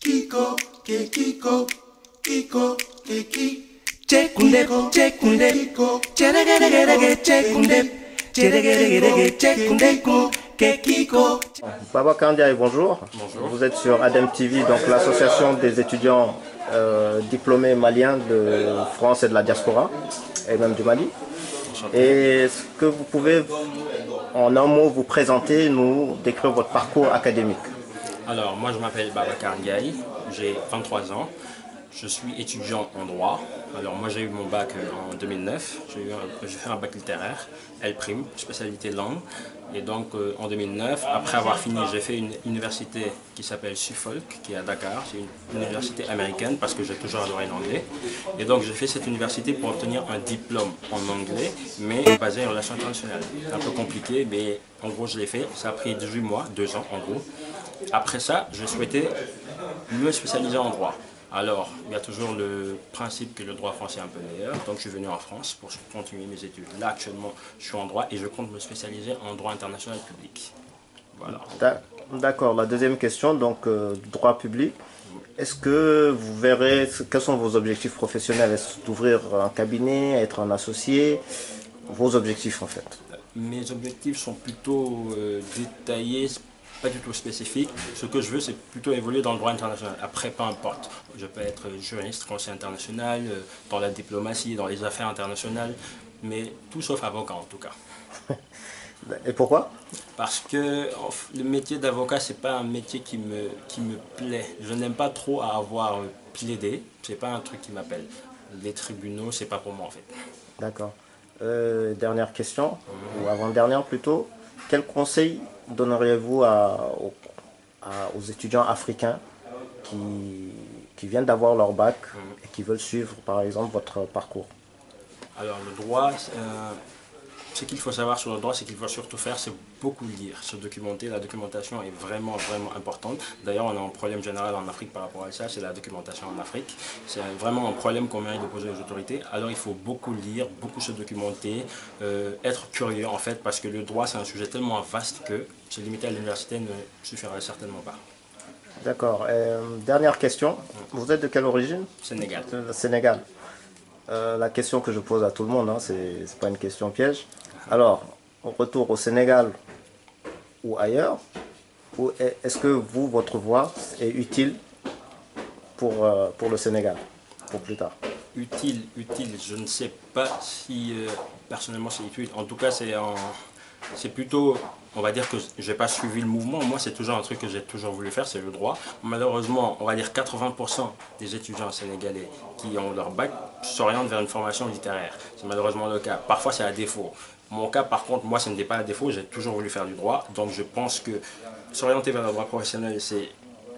Kiko, Kiko, Kiko, Kiki. Chekunde, chekunde, cheregerege, chekunde, cheregerege, chekunde, Kiko. Babacar Ndiaye, bonjour. Bonjour. Vous êtes sur ADEM TV, donc l'association des étudiants diplômés maliens de France et de la diaspora, et même du Mali. Et est-ce que vous pouvez, en un mot, vous présenter, nous décrire votre parcours académique? Alors, moi je m'appelle Babacar Ndiaye, j'ai 23 ans, je suis étudiant en droit. Alors moi j'ai eu mon bac en 2009, j'ai fait un bac littéraire, L', spécialité langue. Et donc en 2009, après avoir fini, j'ai fait une université qui s'appelle Suffolk, qui est à Dakar. C'est une université américaine parce que j'ai toujours adoré l'anglais. Et donc j'ai fait cette université pour obtenir un diplôme en anglais, mais basé en relations internationales. C'est un peu compliqué, mais en gros je l'ai fait. Ça a pris 18 mois, 2 ans en gros. Après ça, je souhaitais me spécialiser en droit. Alors, il y a toujours le principe que le droit français est un peu meilleur, donc je suis venu en France pour continuer mes études. Là, actuellement, je suis en droit et je compte me spécialiser en droit international public. Voilà. D'accord, la deuxième question, donc droit public. Est-ce que vous verrez, quels sont vos objectifs professionnels? Est-ce d'ouvrir un cabinet, être un associé? Vos objectifs en fait? Mes objectifs sont plutôt détaillés, pas du tout spécifique. Ce que je veux, c'est plutôt évoluer dans le droit international. Après, peu importe. Je peux être juriste, conseiller international, dans la diplomatie, dans les affaires internationales, mais tout sauf avocat en tout cas. Et pourquoi? Parce que le métier d'avocat, c'est pas un métier qui me plaît. Je n'aime pas trop à avoir plaidé. C'est pas un truc qui m'appelle. Les tribunaux, c'est pas pour moi en fait. D'accord. Dernière question, ou avant-dernière plutôt. Quel conseil donneriez-vous aux étudiants africains qui viennent d'avoir leur bac et qui veulent suivre par exemple votre parcours? Alors le droit, ce qu'il faut savoir sur le droit, c'est qu'il faut surtout faire, c'est beaucoup lire, se documenter. La documentation est vraiment, vraiment importante. D'ailleurs, on a un problème général en Afrique par rapport à ça, c'est la documentation en Afrique. C'est vraiment un problème qu'on mérite de poser aux autorités. Alors, il faut beaucoup lire, beaucoup se documenter, être curieux en fait, parce que le droit, c'est un sujet tellement vaste que se limiter à l'université ne suffira certainement pas. D'accord. Dernière question. Vous êtes de quelle origine? Sénégal. Sénégal. La question que je pose à tout le monde, hein, c'est pas une question piège. Alors, au retour au Sénégal ou ailleurs, est-ce que vous, votre voix est utile pour le Sénégal, pour plus tard? Utile, je ne sais pas si personnellement c'est utile. En tout cas, c'est plutôt, on va dire que je n'ai pas suivi le mouvement. Moi, c'est toujours un truc que j'ai toujours voulu faire, c'est le droit. Malheureusement, on va dire 80% des étudiants sénégalais qui ont leur bac s'orientent vers une formation littéraire. C'est malheureusement le cas. Parfois, c'est à défaut. Mon cas, par contre, moi, ce n'était pas à défaut. J'ai toujours voulu faire du droit. Donc, je pense que s'orienter vers le droit professionnel, c'est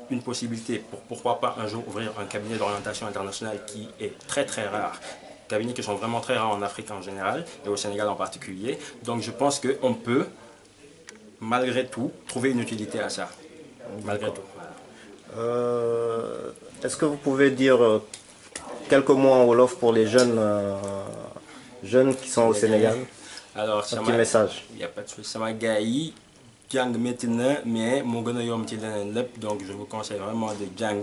une possibilité pour pourquoi pas un jour ouvrir un cabinet d'orientation internationale qui est très très rare. Cabinets qui sont vraiment très rares en Afrique en général et au Sénégal en particulier. Donc je pense qu'on peut, malgré tout, trouver une utilité à ça. Malgré tout. Est-ce que vous pouvez dire quelques mots en Wolof pour les jeunes qui sont au Sénégal? Alors, un petit message. Il n'y a pas de souci. Ça m'a gaï. Jang maintenant, mais mon gars yom ci leneen lépp, donc je vous conseille vraiment de jang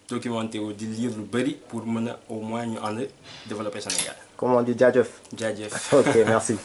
documenter ou de lire lu bari pour mener au moins ñu ànd développer Sénégal. Comment on dit jaajëf? Jaajëf. Ok, merci.